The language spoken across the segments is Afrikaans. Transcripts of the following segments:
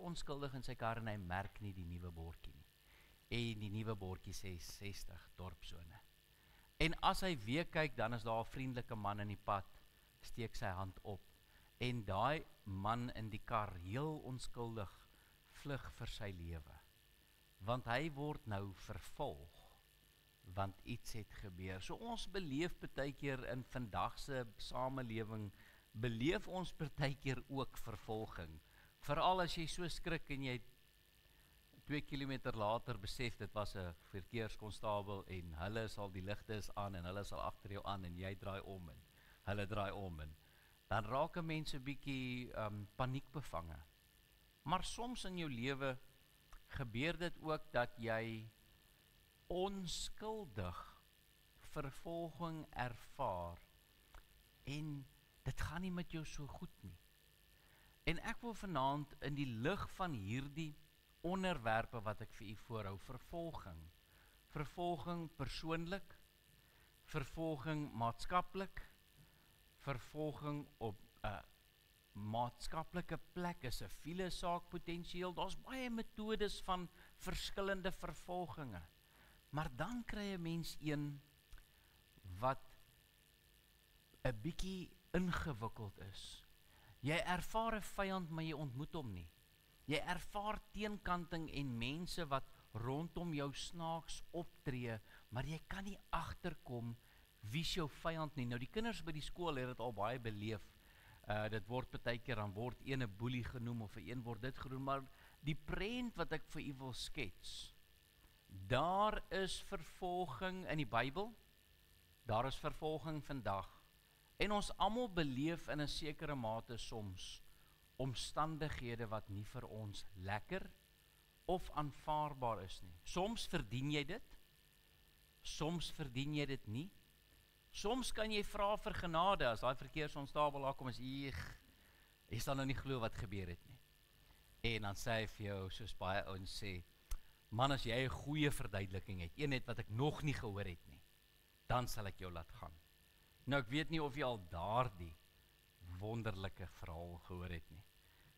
onskuldig in sy kar en hy merk nie die nuwe bordjie nie. En die nuwe bordjie sê 60 dorpsone. En as hy weer kyk, dan is daar 'n vriendelike man in die pad, steek sy hand op. En daai man in die kar, heel onskuldig, vlug vir sy lewe. Want hy word nou vervolg, want iets het gebeur. So ons beleef partykeer in vandag se samelewing, beleef ons partykeer ook vervolging. Veral as jy so skrik en jy 2 kilometer later besef dit was 'n verkeerskonstabel en hulle sal die ligte is aan en hulle sal agter jou aan en jy draai om en hulle draai om en dan raak 'n mens 'n bietjie paniekbevange. Maar soms in jou lewe gebeur dit ook dat jy onskuldig vervolging ervaar en dit gaan nie met jou so goed nie. En ek wil vanaand in die lig van hierdie onderwerpe wat ek vir u voorhou, vervolging persoonlik, vervolging maatskaplik, vervolging op 'n maatskaplike plek is 'n viele saak potensieel. Daar's baie metodes van verskillende vervolginge. Maar dan kry 'n mens een wat 'n bietjie ingewikkeld is. Jy ervaar 'n vyand, maar jy ontmoet hom nie. Jy ervaar teenkanting en mense wat rondom jou snaaks optree, maar jy kan nie agterkom wie is jou vyand nie. Nou die kinders by die skool het dit al baie beleef. Dit word partykeer dan word een 'n boelie genoem of 'n een word dit genoem, maar die prent wat ek vir u wil skets, daar is vervolging in die Bybel, daar is vervolging vandag, en ons almal beleef in 'n sekere mate soms omstandighede wat nie vir ons lekker of aanvaarbaar is nie. Soms verdien jy dit, soms verdien jy dit nie. Soms kan jy vra vir genade as daai verkeerskonstabel daar kom as jy sal nou nie glo wat gebeur het nie. En dan sê hy vir jou, soos baie ouens sê, man, as jy 'n goeie verduideliking het, een wat ek nog nie gehoor het nie, dan sal ek jou laat gaan. Nou ek weet nie of jy al daardie wonderlike verhaal gehoor het nie,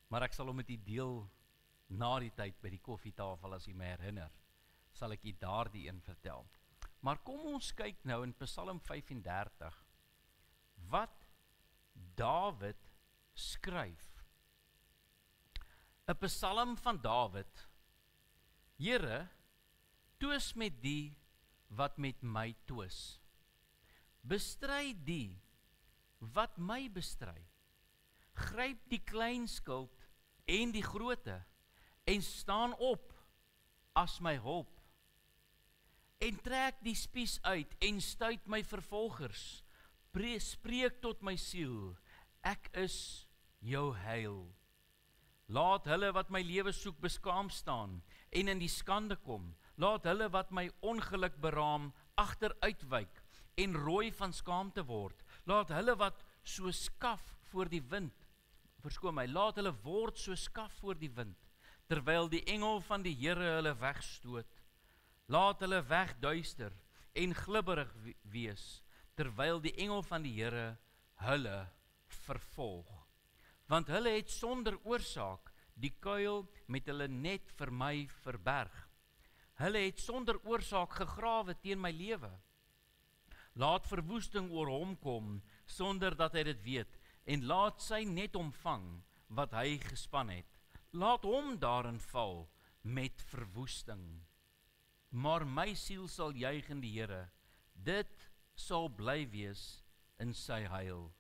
maar ek sal hom met u deel na die tyd by die koffietafel as u my herinner, sal ek u daardie een vertel. Maar kom ons kyk nou in Psalm 35, wat Dawid skryf. 'n Psalm van Dawid: Here, twis met die wat met my twis. Bestry die wat my bestry. Gryp die klein skuld en die groote en staan op as my hulp. En trek die spies uit en stuit my vervolgers. Spreek tot my siel, ek is jou heil. Laat hulle wat my lewe soek beskaam staan en in die skande kom. Laat hulle wat my ongeluk beraam agteruitwyk en rooi van skaamte word. Laat hulle wat so skaf voor die wind, laat hulle word so skaf voor die wind, terwyl die engel van die Here hulle wegstoot. Laat hulle wegduister en glibberig wees, terwyl die engel van die Here hulle vervolg. Want hulle het sonder oorsaak die kuil met hulle net vir my verberg. Hulle het sonder oorsaak gegrawe teen my lewe. Laat verwoesting oor hom kom, sonder dat hy dit weet, en laat sy net omvang wat hy gespan het. Laat hom daarin val met verwoesting. Maar my siel sal juig in die Here, dit sal bly wees in sy heil.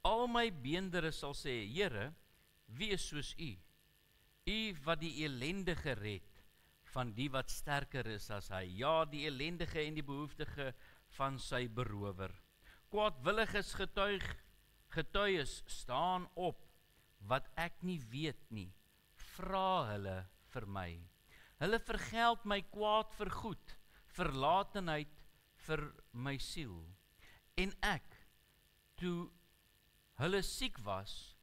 Al my beendere sal sê, Here, wie is soos u? U wat die elendige red van die wat sterker is as hy, ja, die elendige en die behoeftige van sy berower. Kwaadwilliges getuies staan op, wat ek nie weet nie, vra hulle vir my. Hulle vergeld my kwaad vir goed, verlatenheid vir my siel. En ek, toe hulle siek was,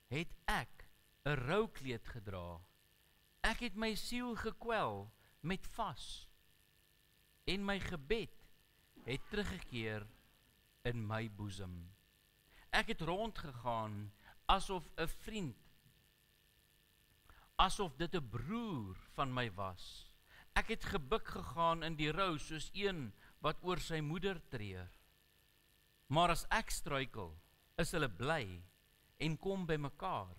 het ek 'n roukleed gedra. Ek het my siel gekwel met vas, en my gebed het teruggekeer in my boesem. Ek het rondgegaan asof 'n vriend asof dit 'n broer van my was. Ek het gebuk gegaan in die rou soos een wat oor sy moeder treur. Maar as ek struikel, is hulle bly en kom by mekaar.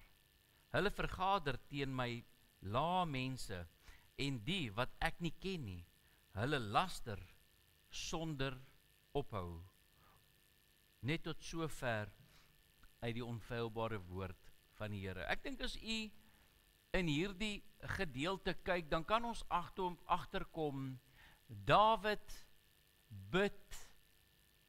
Hulle vergader teen my lae mense en die wat ek nie ken nie. Hulle laster sonder ophou. Net tot sover uit die onfeilbare woord van die Here. Ek dink as u in hierdie gedeelte kyk, dan kan ons agterkom, Dawid bid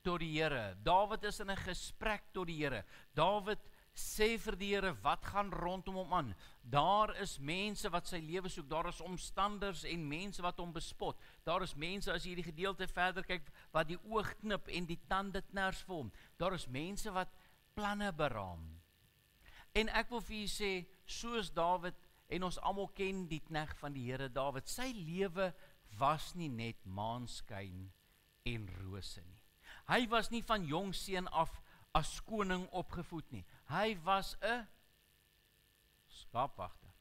tot die Here. Dawid is in 'n gesprek tot die Here. Dawid sê vir die Here, wat gaan rondom hom aan? Daar is mense wat sy lewe soek, daar is omstanders en mense wat hom bespot. Daar is mense, as jy die gedeelte verder kyk, wat die oog knip en die tande knars vir hom. Daar is mense wat planne beraam. En ek wil vir u sê, soos Dawid, en ons almal ken die knegt van die Here Dawid, sy lewe was nie net maanskyn en rose nie. Hy was nie van jong seun af as koning opgevoed nie. Hy was 'n skaapwagter.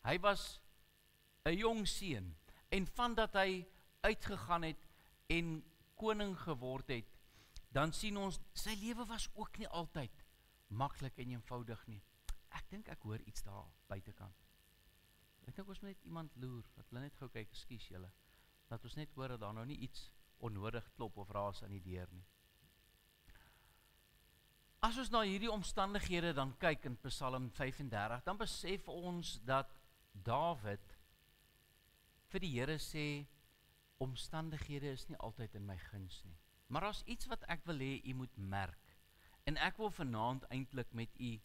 Hy was 'n jong seun, en vandat hy uitgegaan het en koning geword het, dan sien ons, sy lewe was ook nie altyd maklik en eenvoudig nie. Ek dink ek hoor iets daar buitekant. Ek dink ons moet net iemand loer, dat hulle net gou kyk, ekskuus julle, dat ons net hoor dat daar nou nie iets onnodig klop of raas aan die deur nie. As ons na hierdie omstandighede dan kyk in Psalm 35, dan besef ons dat Dawid vir die Here sê, omstandighede is nie altyd in my guns nie. Maar daar's iets wat ek wil hê u moet merk, en ek wil vanaand eintlik met u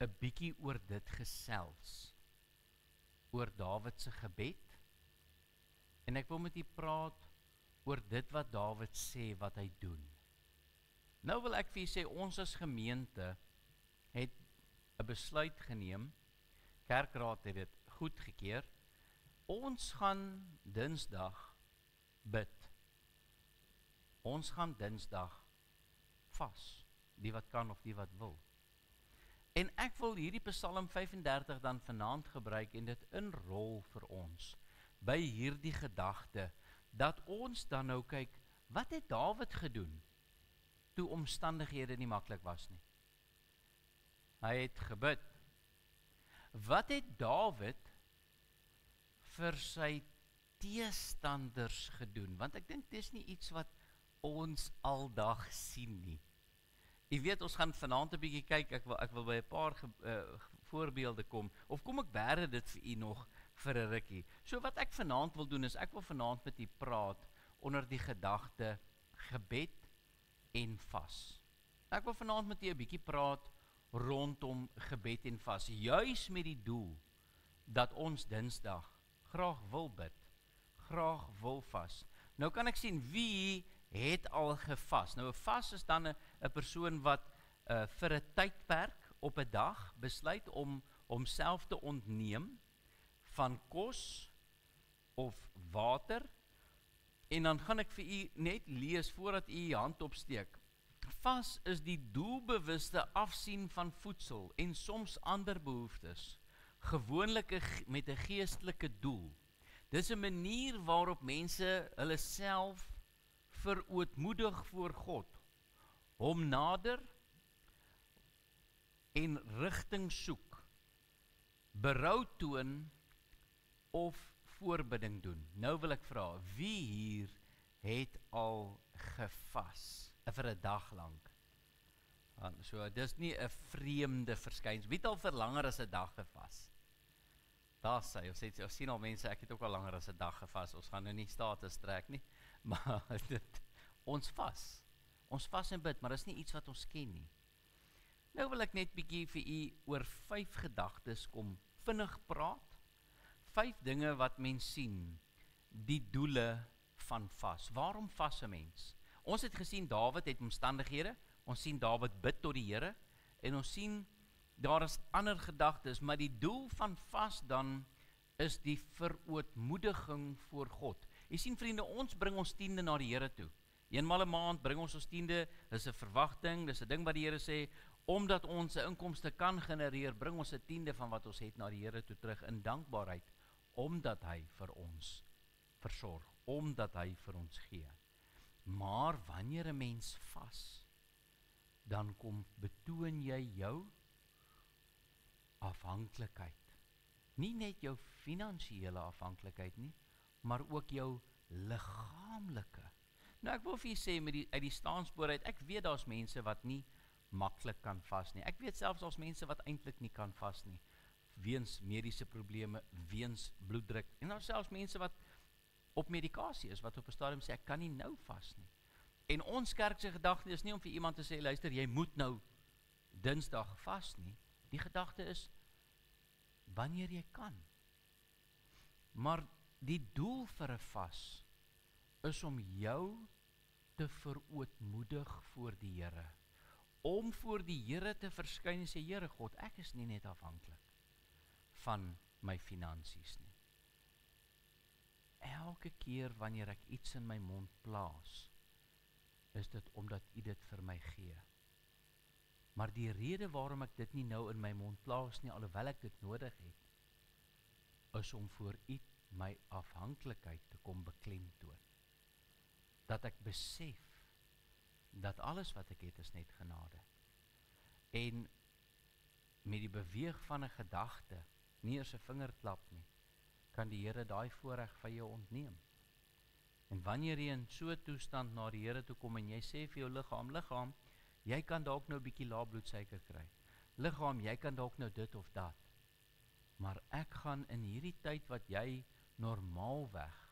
'n bietjie oor dit gesels, oor Dawid se gebed, en ek wil met u praat oor dit wat Dawid sê wat hy doen. Nou wil ek vir u sê, ons as gemeente het 'n besluit geneem, kerkraad het dit goedgekeur, ons gaan Dinsdag bid. Ons gaan Dinsdag vas, die wat kan of die wat wil. En ek wil hierdie Psalm 35 dan vanaand gebruik en dit inrol vir ons, by hierdie gedagte, dat ons dan nou kyk, wat het Dawid gedoen, toe omstandighede nie maklik was nie? Hy het gebid. Wat het Dawid vir sy teestanders gedoen? Want ek dink dis nie iets wat ons aldag sien nie. Jy weet, ons gaan vanaand 'n bietjie kyk, ek wil by 'n paar voorbeelde kom, of kom ek bære dit vir u nog vir 'n rukkie. So wat ek vanaand wil doen is, ek wil vanaand met u praat onder die gedagte gebed en vas. Ek wil vanaand met u 'n bietjie praat rondom gebed en vas, juis met die doel dat ons Dinsdag graag wil bid, graag wil vas. Nou kan ek sien, wie het al gevas? Nou 'n vas is dan 'n persoon wat vir 'n tydperk op 'n dag besluit om homself te ontneem van kos of water. En dan gaan ek vir u net lees voordat u hand opsteek. Vas is die doelbewuste afsien van voedsel en soms ander behoeftes, gewoonlik met 'n geestelike doel. Dis 'n manier waarop mense hulle self verootmoedig voor God, hom nader en rigting soek, berou toon of voorbidding doen. Nou wil ek vra, wie hier het al gevas vir 'n dag lank? So, dis nie 'n vreemde verskynsel. Wie het al vir langer as 'n dag gevas? Daar sê, ons sien al mense, ek het ook al langer as 'n dag gevas. Ons gaan nou nie status trek nie, maar ons vas en bid, maar dis nie iets wat ons ken nie. Nou wil ek net bietjie vir u oor 5 gedagtes kom vinnig praat. 5 dinge wat mens sien, die doele van vas. Waarom vas 'n mens? Ons het gesien, Dawid het omstandighede, ons sien Dawid bid tot die Here, en ons sien, daar is ander gedagtes, maar die doel van vas dan, is die verootmoediging voor God. Jy sien vriende, ons bring ons tiende na die Here toe. Eenmaal 'n maand bring ons 10de, dis 'n verwagting, dis 'n ding wat die Here sê, Omdat ons 'n inkomste kan genereer, bring ons 'n tiende van wat ons het na die Here toe terug in dankbaarheid, omdat hy vir ons versorg, omdat hy vir ons gee. Maar wanneer 'n mens vas, dan betoon jy jou afhanklikheid. Nie net jou finansiële afhanklikheid nie, maar ook jou liggaamlike. Nou ek wil vir julle sê, uit die staanspoor uit, ek weet daar's mense wat nie maklik kan vas nie. Ek weet selfs daar's mense wat eintlik nie kan vas nie, weens mediese probleme, weens bloeddruk, en daar's selfs mense wat op medikasie is, wat op 'n stadium sê, ek kan nie nou vas nie. En ons kerk se gedagte is nie om vir iemand te sê, luister, jy moet nou Dinsdag vas nie. Die gedagte is, wanneer jy kan. Maar die doel vir 'n vas is om jou te verootmoedig voor die Here. Om voor die Here te verskyn en sê, Here God, ek is nie net afhanklik van my finansies nie. Elke keer wanneer ek iets in my mond plaas, is dit omdat U dit vir my gee. Maar die rede waarom ek dit nie nou in my mond plaas nie, alhoewel ek dit nodig het, is om voor U my afhanklikheid te kom beklemtoon. Dat ek besef dat alles wat ek het is net genade. En met die beweeg van 'n gedagte, nie eers 'n vingerklap nie, kan die Here daai voorreg van jou ontneem. En wanneer jy in so 'n toestand na die Here toe kom en jy sê vir jou liggaam, jy kan dalk nou 'n bietjie lae bloedsuiker kry. Liggaam, jy kan dalk nou dit of dat. Maar ek gaan in hierdie tyd wat jy normaalweg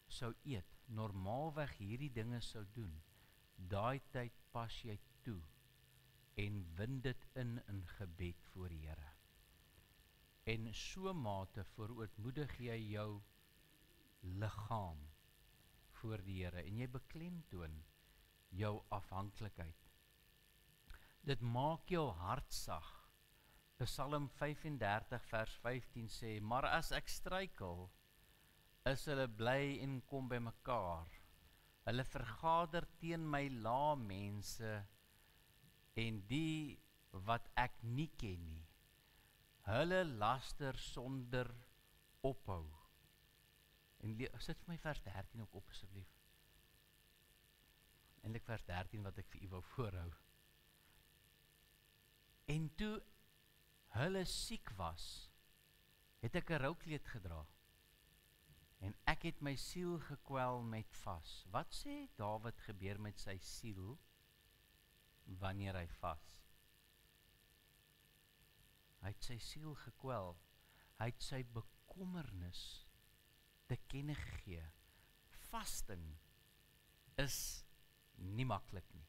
sou eet, normaalweg hierdie dinge sou doen, daai tyd pas jy toe en win dit in gebed voor die Here. En so mate verootmoedig jy jou liggaam voor die Here en jy beklemtoon jou afhanklikheid. Dit maak jou hart sag. Psalm 35 vers 15 sê, maar as ek struikel, is hulle bly en kom by mekaar. Hulle vergader teen my lae mense en die wat ek nie ken nie. Hulle laster sonder ophou. En sit vir my vers 13 ook op asseblief. Eintlik vers 13 wat ek vir u wou voorhou. En toe hulle siek was, het ek 'n roukleed gedra. En ek het my siel gekwel met vas. Wat sê Dawid gebeur met sy siel wanneer hy vas? Hy het sy siel gekwel. Hy het sy bekommernis te kenne gegee. Vasting is nie maklik nie.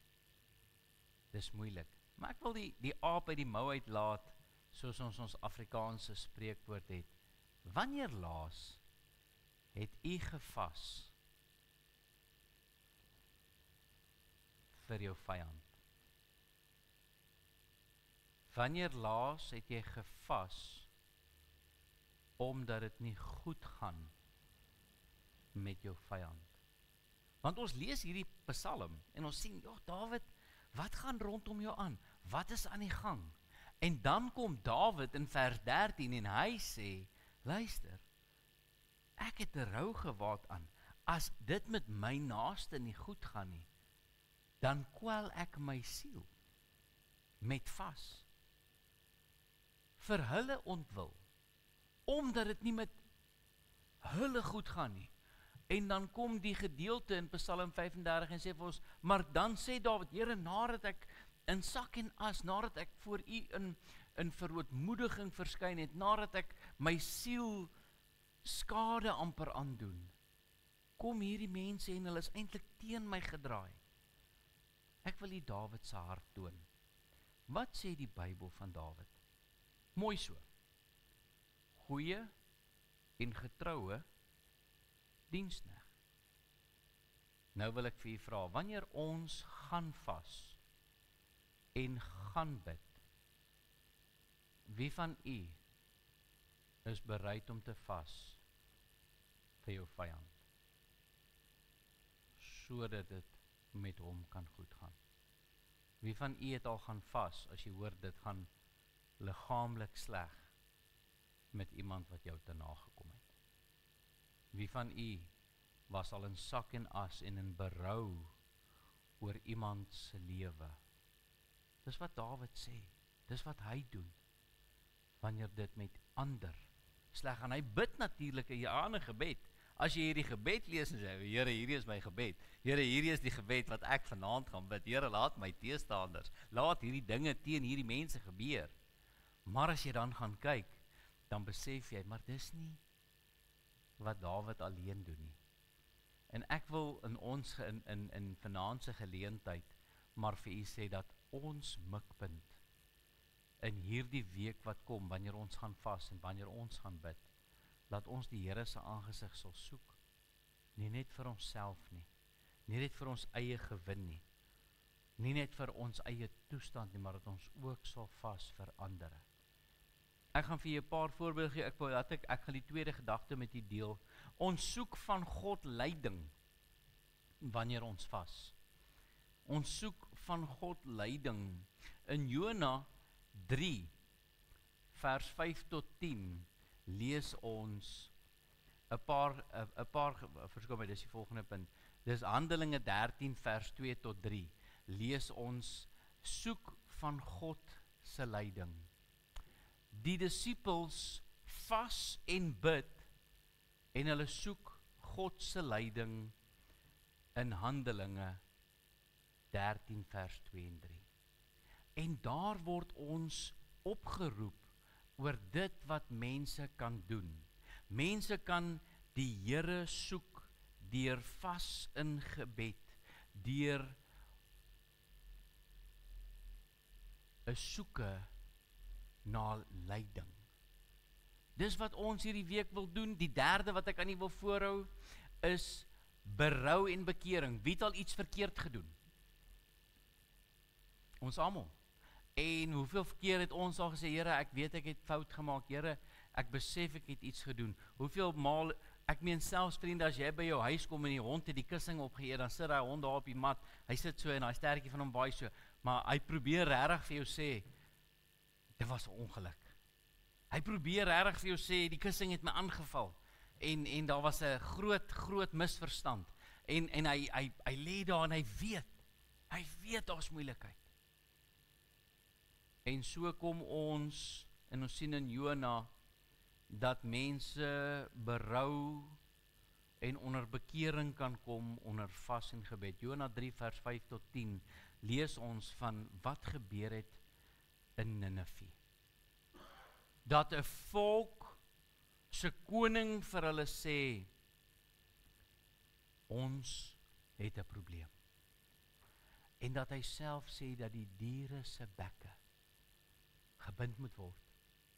Dis moeilik. Maar ek wil die aap uit die mou uitlaat, soos ons Afrikaanse spreekwoord het. Wanneer laas het u gevas vir jou vyand? Wanneer laas het jy gevas omdat dit nie goed gaan met jou vyand? Want ons lees hierdie Psalm en ons sien, ja Dawid, wat gaan rondom jou aan? Wat is aan die gang? En dan kom Dawid in vers 13 en hy sê, luister, ek het 'n rougewaad aan. As dit met my naaste nie goed gaan nie, dan kwel ek my siel met vas. Vir hulle ontwil, omdat dit nie met hulle goed gaan nie. En dan kom die gedeelte in Psalm 35 en sê vir ons, maar dan sê Dawid, Here, nadat ek in sak en as, nadat ek voor u in verootmoediging verskyn het, nadat ek my siel skade amper aandoen, kom hierdie mense en hulle is eintlik teen my gedraai. Ek wil u Dawid se hart toon. Wat sê die Bybel van Dawid? Mooi so. Goeie en getroue diensknegt. Nou wil ek vir u vra, wanneer ons gaan vas en gaan bid, wie van u is bereid om te vas vir jou vyand, sodat dit met hom kan goed gaan? Wie van u het al gaan vas, as jy hoor dit gaan liggaamlik sleg met iemand wat jou te nagekom het? Wie van u was al in sak en as en in berou oor iemand se lewe? Dis wat Dawid sê, dis wat hy doen, wanneer dit met ander sleg gaan. Hy bid natuurlik 'n ander gebed. As jy hierdie gebed lees en sê, Here, hierdie is my gebed. Here, hierdie is die gebed wat ek vanaand gaan bid. Here, laat my teestanders, laat hierdie dinge teen hierdie mense gebeur. Maar as jy dan gaan kyk, dan besef jy, maar dis nie wat Dawid alleen doen nie. En ek wil in ons in vanaand se geleentheid maar vir u sê dat ons mikpunt in hierdie week wat kom, wanneer ons gaan vas en wanneer ons gaan bid, laat ons die Here se aangesig sal soek, nie net vir onsself nie, nie net vir ons eie gewin nie, nie net vir ons eie toestand nie, maar dat ons ook sal vas vir ander. Ek gaan vir julle 'n paar voorbeelde gee. Ek gaan die tweede gedagte met julle deel. Ons soek van God leiding wanneer ons vas. Ons soek van God leiding. In Jona 3 vers 5 tot 10 lees ons 'n paar verskoon my, dis die volgende punt. Dis Handelinge 13 vers 2 tot 3. Lees ons soek van God se leiding. Die disippels vas en bid en hulle soek God se leiding in Handelinge 13 vers 2 en 3. En daar word ons opgeroep oor dit wat mense kan doen. Mense kan die Here soek deur vas in gebed, deur 'n soeke na leiding. Dis wat ons hierdie week wil doen. Die derde wat ek aan u wil voorhou is berou en bekering. Wie het al iets verkeerd gedoen? Ons almal. En hoeveel keer het ons al gesê, Here, ek weet ek het fout gemaak, Here, ek besef ek het iets gedoen. Hoeveel maal, ek meen selfs vriende, as jy by jou huis kom en die hond het die kussing opgeëet, dan sit daai hond daar op die mat, hy sit so en daai stertjie van hom waai so, maar hy probeer regtig vir jou sê, dit was 'n ongeluk. Hy probeer regtig vir jou sê, die kussing het my aangeval, en daar was 'n groot misverstand, en hy lê daar en hy weet daar's moeilikheid. En so kom ons, en ons sien in Jona, dat mense berou en onder bekering kan kom onder vas en gebed. Jona 3 vers 5 tot 10 lees ons van wat gebeur het in Ninive. Dat 'n volk se koning vir hulle sê, ons het 'n probleem. En dat hy self sê dat die diere se bekke gebind moet word.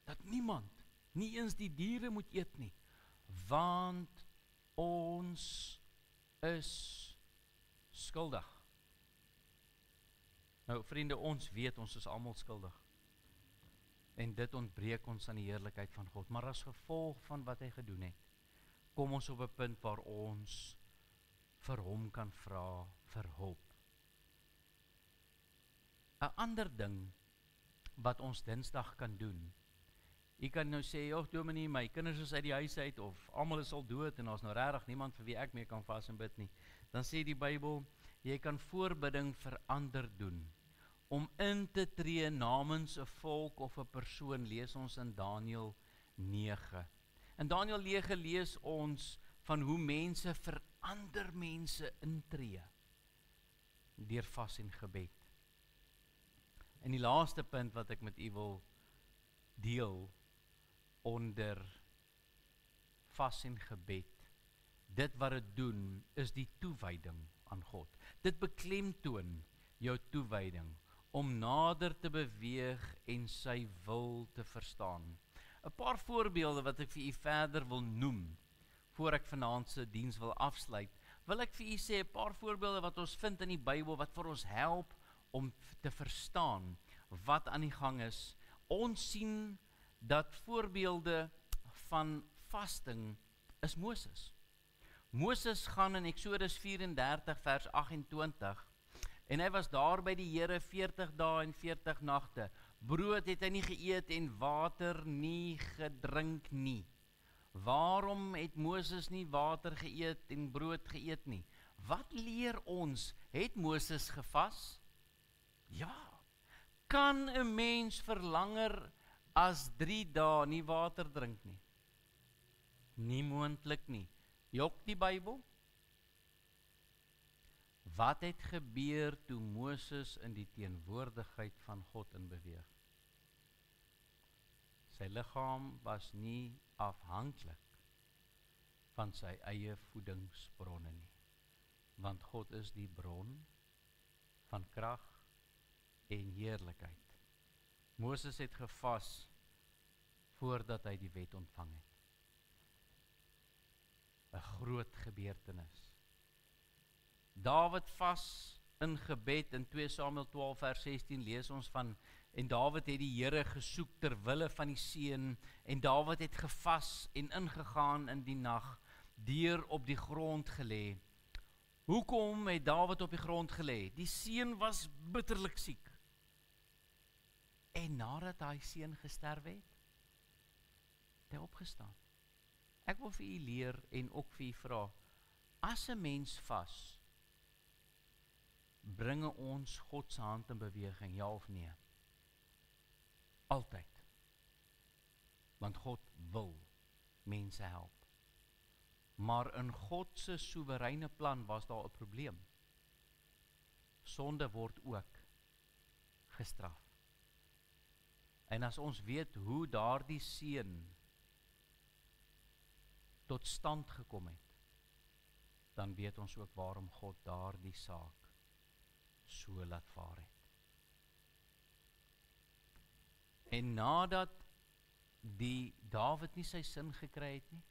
Dat niemand, nie eens die diere moet eet nie, want ons is skuldig. Nou vriende, ons weet ons is almal skuldig. En dit ontbreek ons aan die heerlikheid van God. Maar as gevolg van wat hy gedoen het, kom ons op 'n punt waar ons vir hom kan vra vir hulp. 'n Ander ding wat ons Dinsdag kan doen. Jy kan nou sê, dominee, my kinders is uit die huis uit, of almal is al dood, en daar's nou regtig niemand vir wie ek mee kan vas en bid nie. Dan sê die Bybel, jy kan voorbidding vir ander doen. Om in te tree namens 'n volk of 'n persoon, lees ons in Daniël 9. In Daniël 9 lees ons van hoe mense vir ander mense intree deur vas en gebed. En die laaste punt wat ek met u wil deel onder vas en gebed, dit wat dit doen is die toewyding aan God. Dit beklemtoon jou toewyding om nader te beweeg en sy wil te verstaan. 'n Paar voorbeelde wat ek vir u verder wil noem voor ek vanaand se diens wil afsluit. Wil ek vir u sê 'n paar voorbeelde wat ons vind in die Bybel wat vir ons help om te verstaan wat aan die gang is. Ons sien dat voorbeelde van vasting is Moses. Moses gaan in Eksodus 34 vers 28 En hy was daar by die Here 40 dae en 40 nagte. Brood het hy nie geëet en water nie gedrink nie. Waarom het Moses nie water geëet en brood geëet nie? Wat leer ons? Het Moses gevas? Ja. Kan 'n mens vir langer as 3 dae nie water drink nie? Nie moontlik nie. Jok die Bybel? Wat het gebeur toe Moses in die teenwoordigheid van God inbeweeg? Sy liggaam was nie afhanklik van sy eie voedingsbronne nie, want God is die bron van krag en heerlikheid. Moses het gevas voordat hy die wet ontvang het. 'n Groot gebeurtenis. Dawid vas in gebed in 2 Samuel 12 vers 16 lees ons van, en Dawid het die Here gesoek ter wille van die seun, en Dawid het gevas en ingegaan in die nag, deur op die grond gelê. Hoekom het Dawid op die grond gelê? Die seun was bitterlik siek. En nadat hy seun gesterf het hy opgestaan. Ek wil vir u leer en ook vir u vra, as 'n mens vas, bringe ons God se hand in beweging, ja of nee? Altyd. Want God wil mense help. Maar in God se soewereine plan was daar 'n probleem. Sonde word ook gestraf. En as ons weet hoe daardie seun tot stand gekom het, dan weet ons ook waarom God daardie saak so laat vaar het. En nadat die Dawid nie sy sin gekry het nie,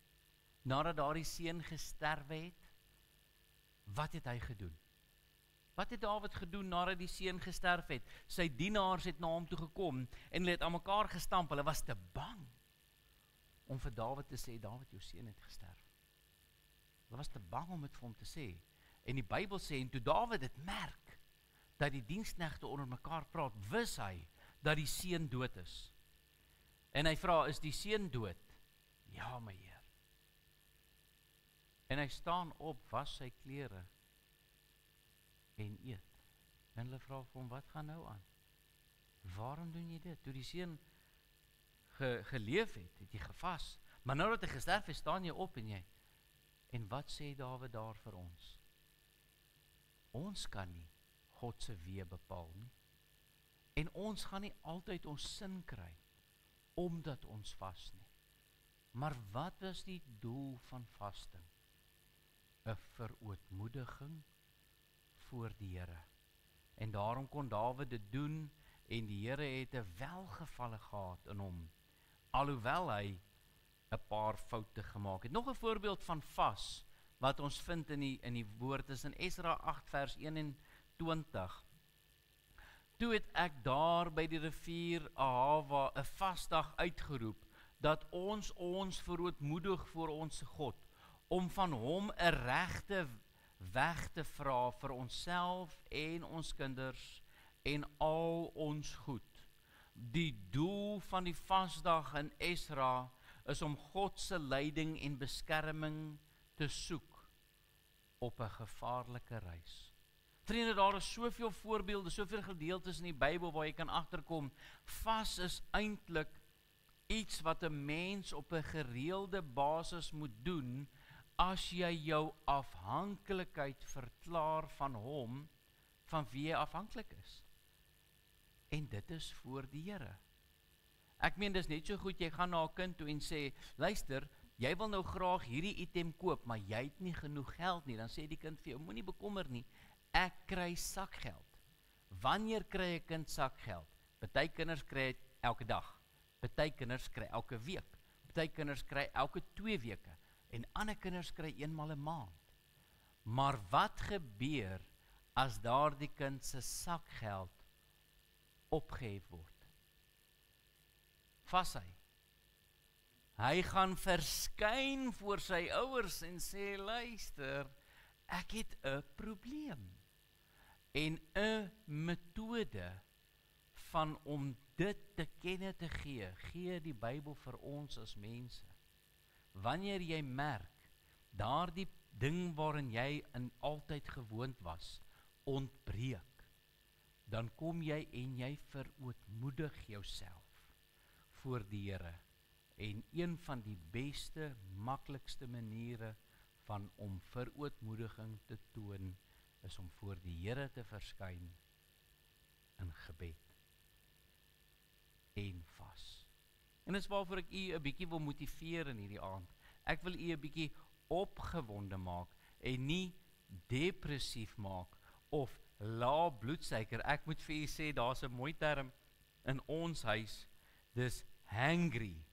nadat daardie seun gesterf het, wat het hy gedoen? Wat het Dawid gedoen nadat die seun gesterf het? Sy dienaars het na hom toe gekom en hulle het aan mekaar gestamp. Hulle was te bang om vir Dawid te sê, Dawid, jou seun het gesterf. Hulle was te bang om dit vir hom te sê. En die Bybel sê, en toe Dawid dit merk, dat die diensknegte onder mekaar praat, wis hy dat die seun dood is. En hy vra, is die seun dood? Ja, my Heer. En hy staan op, was sy klere en eet. En hulle vra vir hom, wat gaan nou aan? Waarom doen jy dit? Toe die seun geleef het, het jy gevas. Maar nou dat hy gesterf het, staan jy op en wat sê Dawid daar vir ons? Ons kan nie God se weë bepaal nie. En ons gaan nie altyd ons sin kry, omdat ons vas nie. Maar wat was die doel van vasting? 'n verootmoediging voor die Here. En daarom kon Dawid dit doen, en die Here het 'n welgevalle gehad in hom, alhoewel hy 'n paar foute gemaak het. Nog 'n voorbeeld van vas, wat ons vind in die woord, is in Esra 8 vers 21. Toe het ek daar by die rivier Ahava 'n vasdag uitgeroep, dat ons verootmoedig voor ons God, om van hom 'n regte weg te vra vir onsself en ons kinders en al ons goed. Die doel van die vasdag in Esra is om God se leiding en beskerming te soek op 'n gevaarlike reis. Vriende, daar is soveel voorbeelde, soveel gedeeltes in die Bybel waar jy kan agterkom, vas is eintlik iets wat 'n mens op 'n gereelde basis moet doen, as jy jou afhanklikheid verklaar van hom, van wie jy afhanklik is. En dit is voor die Here. Ek meen, dis net so goed, jy gaan na 'n kind toe en sê, luister, jy wil nou graag hierdie item koop, maar jy het nie genoeg geld nie. Dan sê die kind vir jou, moenie bekommer nie, ek kry sakgeld. Wanneer kry 'n kind sakgeld? Party kinders kry dit elke dag. Party kinders kry elke week. Party kinders kry elke 2 weke. En ander kinders kry eenmal 'n maand. Maar wat gebeur as daardie kind se sakgeld opgehef word? Vas hy. Hy gaan verskyn voor sy ouers en sê, luister, ek het 'n probleem. En 'n metode van om dit te kenne te gee die Bybel vir ons as mense. Wanneer jy merk, daardie ding waarin jy in altyd gewoond was, ontbreek, dan kom jy en jy verootmoedig jouself voor die Here. En een van die beste, maklikste maniere van om verootmoediging te toon, is om voor die Here te verskyn in gebed en vas. En dis waarvoor ek u 'n bietjie wil motiveer in hierdie aand. Ek wil u 'n bietjie opgewonde maak en nie depressief maak of lae bloedsuiker. Ek moet vir u sê, daar's 'n mooi term in ons huis, dis hangry.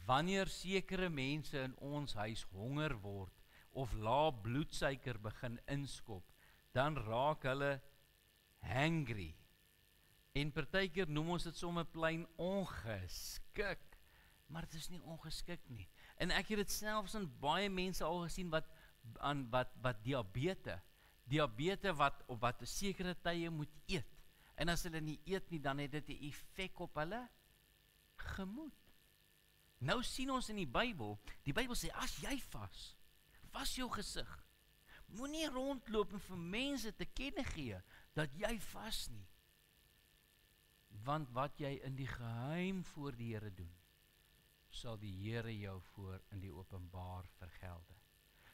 Wanneer sekere mense in ons huis honger word of lae bloedsuiker begin inskop, dan raak hulle hangry. En partykeer noem ons dit sommer plain ongeskik, maar dit is nie ongeskik nie. En ek het dit selfs in baie mense al gesien wat diabetes wat 'n sekere tye moet eet. En as hulle nie eet nie, dan het dit 'n effek op hulle gemoed. Nou sien ons in die Bybel sê, as jy vas jou gesig. Moenie rondloop en vir mense te kenne gee dat jy vas nie. Want wat jy in die geheim voor die Here doen, sal die Here jou voor in die openbaar vergelde.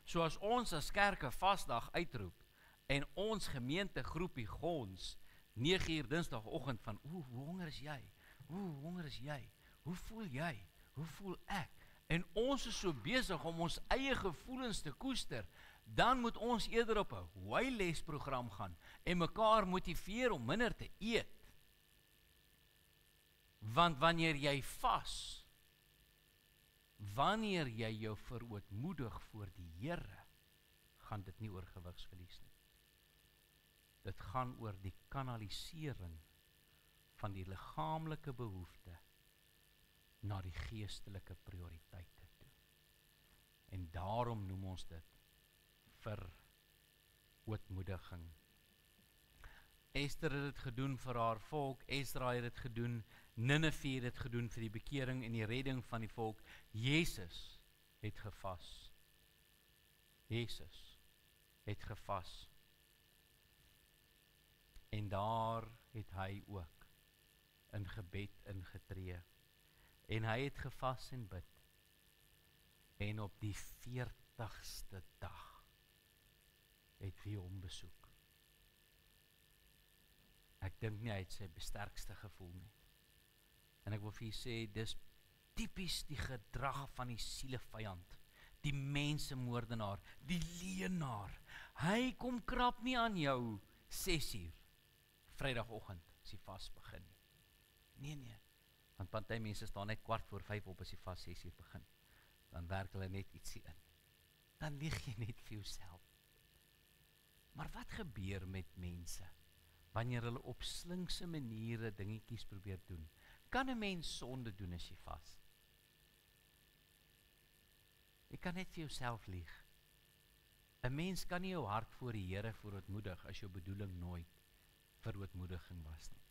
So as ons as kerke vasdag uitroep en ons gemeentegroepie gons 9:00 Dinsdagoggend van hoe honger is jy? Hoe honger is jy? Hoe voel jy? Hoe voel ek? En ons is so besig om ons eie gevoelens te koester, dan moet ons eerder op 'n wylesprogram gaan en mekaar motiveer om minder te eet. Want wanneer jy vas, wanneer jy jou verootmoedig voor die Here, gaan dit nie oor gewigsverlies nie. Dit gaan oor die kanalisering van die liggaamlike behoefte na die geestelike prioriteite toe. En daarom noem ons dit verootmoediging. Ester het dit gedoen vir haar volk, Esdra het dit gedoen, Nineve het dit gedoen vir die bekering en die redding van die volk. Jesus het gevas. Jesus het gevas. En daar het hy ook in gebed ingetree. En hy het gevas en bid. En op die 40ste dag het wie hom besoek. Ek dink nie hy het sy sterkste gevoel nie. En ek wil vir julle sê, dis typies die gedrag van die sielevyand, die mensemoordenaar, die leienaar. Hy kom krap nie aan jou 6:00 Vrydagoggend as die vas begin nie. Nee, want party mense staan net 4:15 op as die vas 6:00 begin. Dan werk hulle net ietsie in. Dan lieg jy net vir jouself. Maar wat gebeur met mense wanneer hulle op slinkse maniere dingetjies probeer doen? Kan 'n mens sonde doen as jy vas? Jy kan net vir jouself lieg. 'n Mens kan nie jou hart voor die Here verootmoedig as jou bedoeling nooit verootmoediging was nie.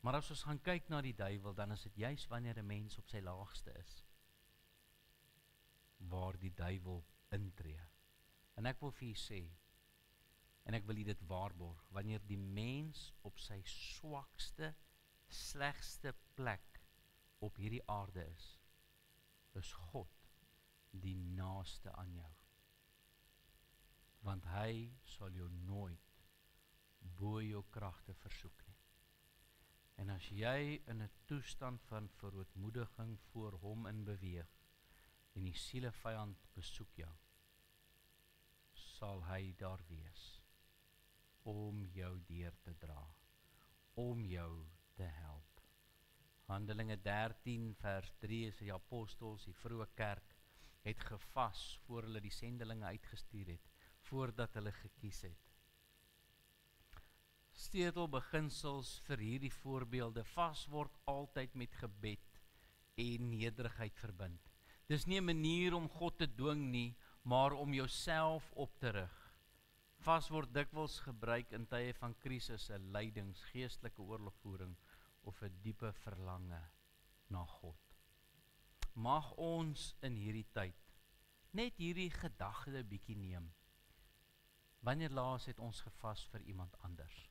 Maar as ons gaan kyk na die duiwel, dan is dit juis wanneer 'n mens op sy laagste is, waar die duiwel intree. En ek wil vir u sê, en ek wil u dit waarborg, wanneer die mens op sy swakste, slegste plek op hierdie aarde is God die naaste aan jou. Want hy sal jou nooit bo jou kragte versoek nie. En as jy in 'n toestand van verootmoediging voor hom in beweeg, en die sielevyand besoek jou, sal hy daar wees om jou deur te dra, om jou te help. Handelinge 13 vers 3 is die apostels, die vroeë kerk, het gevas voor hulle die sendelinge uitgestuur het, voordat hulle gekies het. Sleutelbeginsels vir hierdie voorbeelde, vas word altyd met gebed en nederigheid verbind. Dis nie 'n manier om God te dwing nie, maar om jouself op te rig. Vas word dikwels gebruik in tye van krisisse, lydings, geestelike oorlogvoering of 'n diepe verlange na God. Mag ons in hierdie tyd net hierdie gedagte bietjie neem. Wanneer laas het ons gevas vir iemand anders?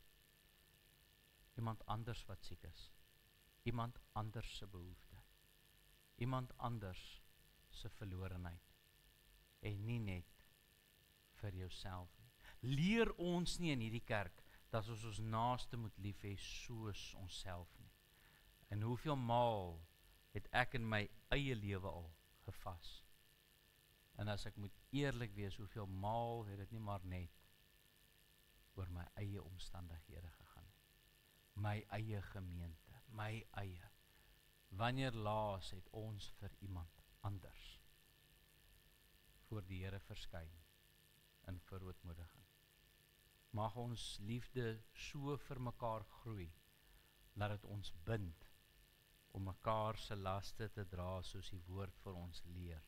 Iemand anders wat siek is. Iemand anders se behoefte. Iemand anders se verlorenheid. En nie net vir jouself nie. Leer ons nie in hierdie kerk dat ons naaste moet lief hê soos onsself nie. En hoeveel maal het ek in my eie lewe al gevas? En as ek moet eerlik wees, hoeveel maal het dit nie maar net oor my eie omstandighede gegaan nie. My eie gemeente, my eie. Wanneer laas het ons vir iemand anders voor die Here verskyn in verootmoediging? Mag ons liefde so vir mekaar groei, dat dit ons bind om mekaar se laste te dra soos die woord vir ons leer,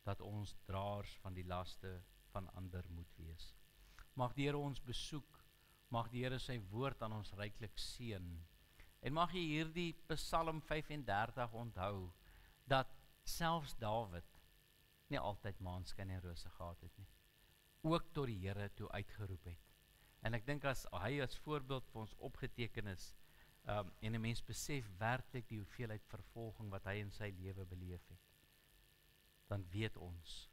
dat ons draers van die laste van ander moet wees. Mag die Here ons besoek, mag die Here sy woord aan ons ryklik seën, en mag jy hierdie Psalm 35 onthou, dat selfs Dawid nie altyd maanskyn en rose gehad het nie, ook tot die Here toe uitgeroep het. En ek dink as hy as voorbeeld vir ons opgeteken is, en 'n mens besef werklik die hoeveelheid vervolging wat hy in sy lewe beleef het, dan weet ons,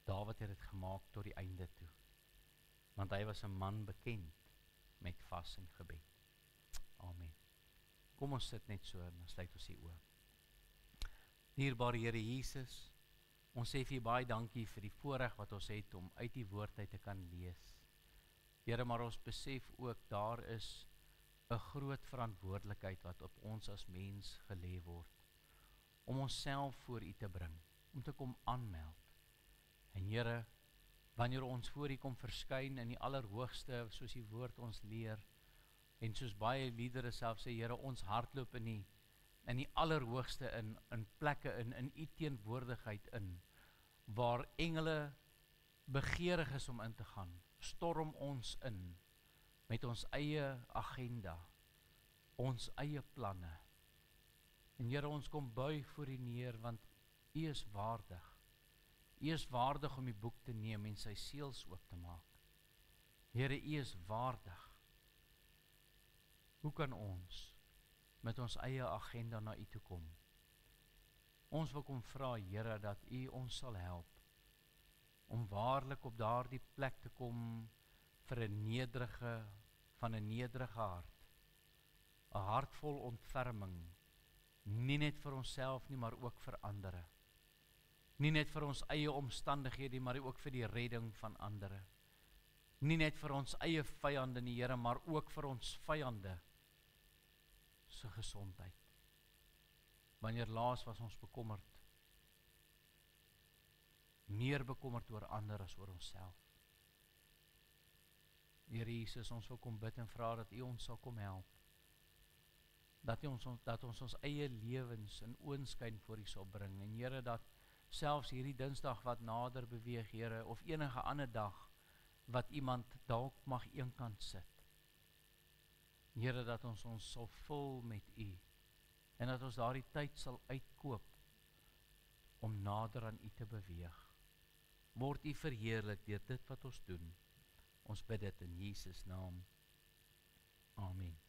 Dawid het dit gemaak tot die einde toe, want hy was 'n man bekend met vas en gebed. Amen. Kom ons sit net so en dan sluit ons die oë. Dierbare Here Jesus, ons sê vir U baie dankie vir die voorreg wat ons het om uit die woord uit te kan lees. Here, maar ons besef ook, daar is 'n groot verantwoordelikheid wat op ons as mens gelê word, om onsself voor U te bring, om te kom aanmeld. En Here, wanneer ons voor U kom verskyn in die allerhoogste, soos die woord ons leer, en soos baie liedere self sê, Here, ons hardloop in die allerhoogste in plekke in U teenwoordigheid in, waar engele begeerig is om in te gaan. Storm ons in met ons eie agenda, ons eie planne. En Here, ons kom buig voor U neer, want U is waardig. U is waardig om die boek te neem en sy seels oop te maak. Here, U is waardig. Hoe kan ons met ons eie agenda na U toe kom? Ons wil kom vra, Here, dat U ons sal help om waarlik op daardie plek te kom vir 'n nederige hart. 'n Hart vol ontferming, nie net vir onsself nie, maar ook vir ander. Nie net vir ons eie omstandighede, maar ook vir die redding van ander. Nie net vir ons eie vyande nie, Here, maar ook vir ons vyande se gesondheid. Wanneer laas was ons bekommerd? Meer bekommerd oor ander as oor onsself. Here Jesus, ons wil kom bid en vra dat U ons sal kom help. Dat ons eie lewens in oënskyn voor U sal bring. En Here, dat selfs hierdie Dinsdag wat nader beweeg, Here, of enige ander dag wat iemand dalk mag eenkant sit. Here, dat ons sal vul met U en dat ons daardie tyd sal uitkoop om nader aan U te beweeg. Word U verheerlik deur dit wat ons doen. Ons bid dit in Jesus naam. Amen.